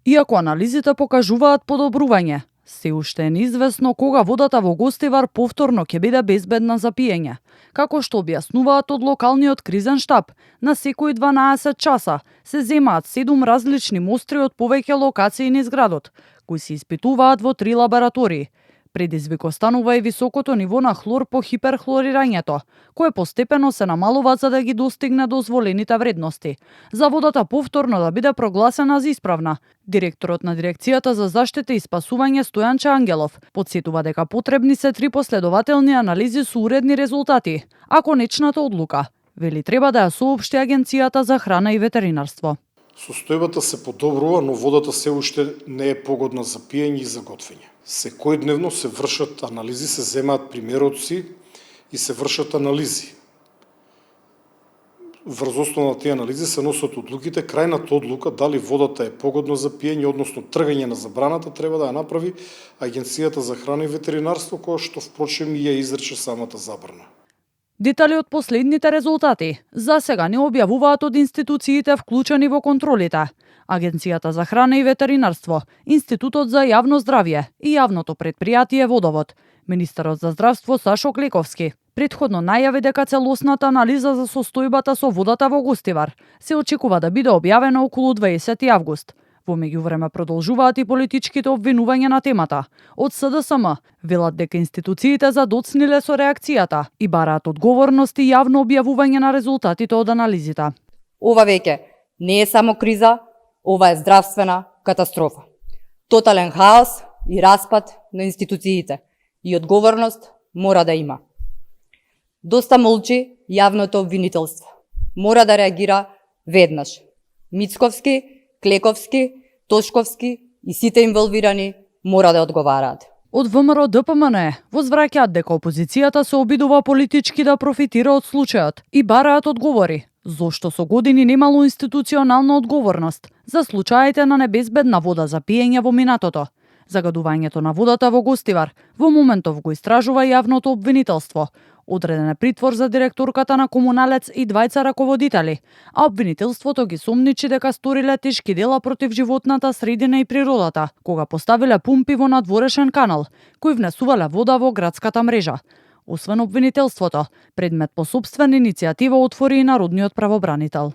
Иако анализите покажуваат подобрување, се уште е неизвестно кога водата во Гостивар повторно ќе биде безбедна за пиење. Како што објаснуваат од локалниот кризен штаб, на секои 12 часа се земаат 7 различни мостри од повеќе локации низ градот, кои се испитуваат во 3 лаборатории. Предизвик останува и високото ниво на хлор по хиперхлорирањето, кое постепено се намалува за да ги достигне дозволените вредности. За водата повторно да биде прогласена за исправна, директорот на Дирекцијата за заштита и спасување Стојанче Ангелов потсетува дека потребни се 3 последователни анализи со уредни резултати, а конечната одлука, вели, треба да ја соопшти Агенцијата за храна и ветеринарство. Состојбата се подобрува, но водата се уште не е погодна за пиење и за готвење. Секојдневно се вршат анализи, се земаат примероци и се вршат анализи. Врз основа на тие анализи се носат одлуките. Крајната одлука дали водата е погодна за пиење, односно тргање на забраната, треба да ја направи Агенцијата за храна и ветеринарство, која што впрочем и ја изрече самата забрана. Детали од последните резултати за сега не објавуваат од институциите вклучени во контролите. Агенцијата за храна и ветеринарство, Институтот за јавно здравје и јавното предпријатие Водовод. Министерот за здравство Сашо Клековски претходно најави дека целосната анализа за состојбата со водата во Гостивар се очекува да биде објавена околу 20 август. Во меѓувреме продолжуваат и политичките обвинувања на темата. Од СДСМ велат дека институциите задоцниле со реакцијата и бараат одговорност и јавно објавување на резултатите од анализите. Ова веќе не е само криза, ова е здравствена катастрофа. Тотален хаос и распад на институциите и одговорност мора да има. Доста молчи јавното обвинителство. Мора да реагира веднаш. Мицковски, Клековски, Тошковски и сите инволвирани мора да одговараат. Од ВМРО ДПМН возвраќаат дека опозицијата се обидува политички да профитира од случајот и бараат одговори, зошто со години немало институционална одговорност за случаите на небезбедна вода за пиење во минатото. Загадувањето на водата во Гостивар во моментов го истражува јавното обвинителство. Одреден е притвор за директорката на Комуналец и 2 раководители, а обвинителството ги сомничи дека сториле тешки дела против животната средина и природата, кога поставиле пумпи во надворешен канал, кои внесувале вода во градската мрежа. Освен обвинителството, предмет по сопствена иницијатива отвори и народниот правобранител.